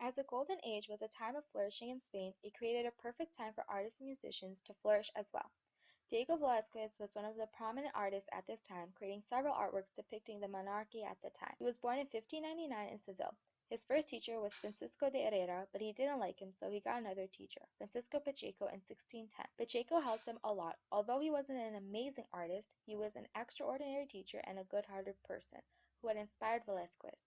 As the Golden Age was a time of flourishing in Spain, it created a perfect time for artists and musicians to flourish as well. Diego Velázquez was one of the prominent artists at this time, creating several artworks depicting the monarchy at the time. He was born in 1599 in Seville. His first teacher was Francisco de Herrera, but he didn't like him, so he got another teacher, Francisco Pacheco, in 1610. Pacheco helped him a lot. Although he wasn't an amazing artist, he was an extraordinary teacher and a good-hearted person who had inspired Velázquez.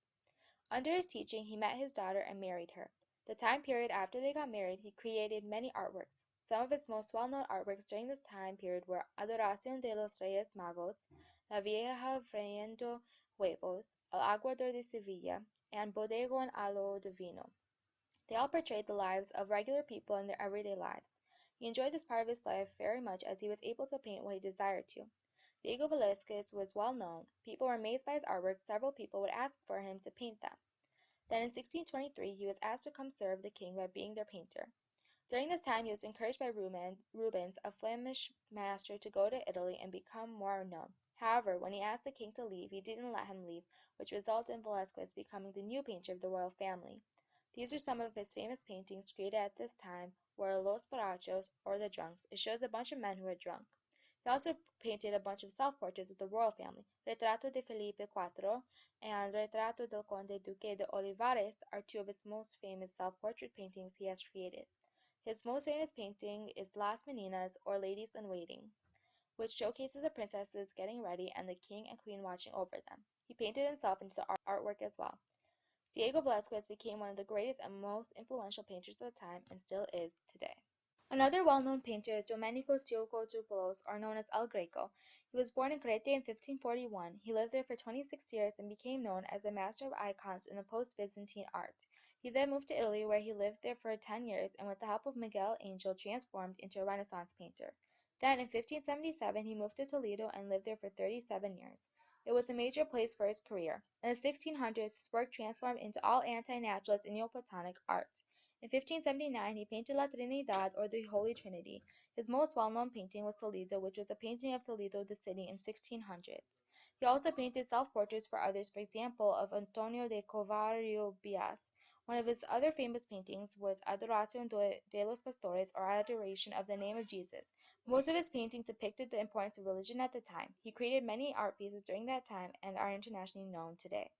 Under his teaching, he met his daughter and married her. The time period after they got married, he created many artworks. Some of his most well-known artworks during this time period were Adoración de los Reyes Magos, La Vieja Friendo Huevos, El Aguador de Sevilla, and Bodegón a lo Divino. They all portrayed the lives of regular people in their everyday lives. He enjoyed this part of his life very much as he was able to paint what he desired to. Diego Velázquez was well known. People were amazed by his artwork. Several people would ask for him to paint them. Then in 1623 he was asked to come serve the king by being their painter. During this time he was encouraged by Rubens, a Flemish master, to go to Italy and become more known. However, when he asked the king to leave, he didn't let him leave, which resulted in Velázquez becoming the new painter of the royal family. These are some of his famous paintings created at this time, were Los Borrachos, or the Drunks. It shows a bunch of men who are drunk. He also painted a bunch of self-portraits of the royal family. Retrato de Felipe IV and Retrato del Conde Duque de Olivares are two of his most famous self-portrait paintings he has created. His most famous painting is Las Meninas, or Ladies in Waiting, which showcases the princesses getting ready and the king and queen watching over them. He painted himself into the artwork as well. Diego Velázquez became one of the greatest and most influential painters of the time and still is today. Another well-known painter is Domenico Stylianopoulos, or known as El Greco. He was born in Crete in 1541. He lived there for 26 years and became known as a master of icons in the post-Byzantine art. He then moved to Italy, where he lived there for 10 years and with the help of Miguel Angel transformed into a Renaissance painter. Then in 1577 he moved to Toledo and lived there for 37 years. It was a major place for his career. In the 1600s his work transformed into all anti-naturalist and Neoplatonic art. In 1579 he painted La Trinidad, or the Holy Trinity. His most well-known painting was Toledo, which was a painting of Toledo the city in 1600s. He also painted self-portraits for others, for example of Antonio de Covarrubias. One of his other famous paintings was Adoración de los Pastores, or Adoration of the Name of Jesus. Most of his paintings depicted the importance of religion at the time. He created many art pieces during that time and are internationally known today.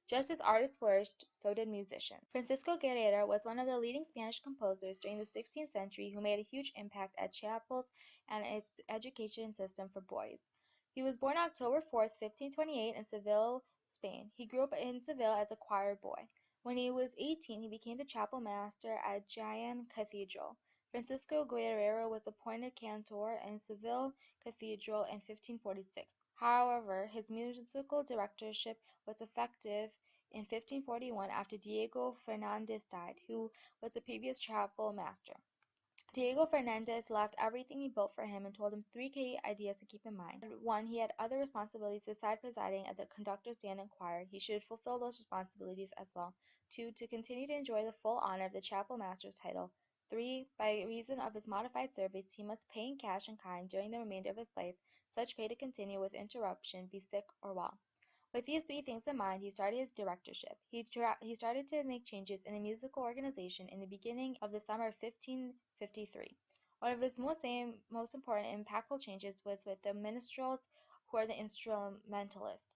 Just as artists flourished, so did musicians. Francisco Guerrero was one of the leading Spanish composers during the 16th century who made a huge impact at chapels and its education system for boys. He was born October 4, 1528 in Seville, Spain. He grew up in Seville as a choir boy. When he was 18, he became the chapel master at Jaén Cathedral. Francisco Guerrero was appointed cantor in Seville Cathedral in 1546. However, his musical directorship was effective in 1541 after Diego Fernandez died, who was the previous chapel master. Diego Fernandez left everything he built for him and told him three key ideas to keep in mind. 1. He had other responsibilities besides presiding at the conductor's stand and choir. He should fulfill those responsibilities as well. 2. To continue to enjoy the full honor of the chapel master's title. 3. By reason of his modified service, he must pay in cash and kind during the remainder of his life, such pay to continue with interruption, be sick or well. With these three things in mind, he started his directorship. He started to make changes in the musical organization in the beginning of the summer of 1553. One of his most important and impactful changes was with the minstrels, who are the instrumentalists.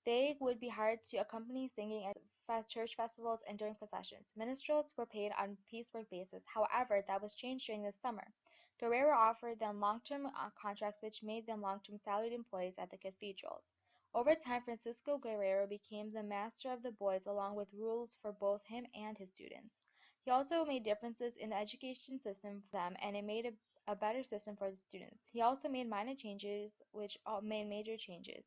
They would be hired to accompany singing at church festivals and during processions. Minstrels were paid on piecework basis. However, that was changed during the summer. Guerrero offered them long-term contracts, which made them long-term salaried employees at the cathedrals. Over time, Francisco Guerrero became the master of the boys, along with rules for both him and his students. He also made differences in the education system for them, and it made a better system for the students. He also made minor changes, which made major changes.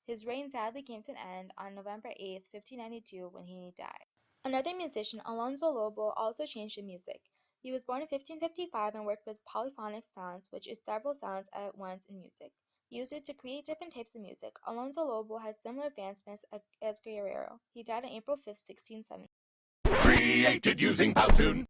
His reign sadly came to an end on November 8, 1592, when he died. Another musician, Alonso Lobo, also changed the music. He was born in 1555 and worked with polyphonic sounds, which is several sounds at once in music. He used it to create different types of music. Alonso Lobo had similar advancements as Guerrero. He died on April 5, 1670. Created using Powtoon.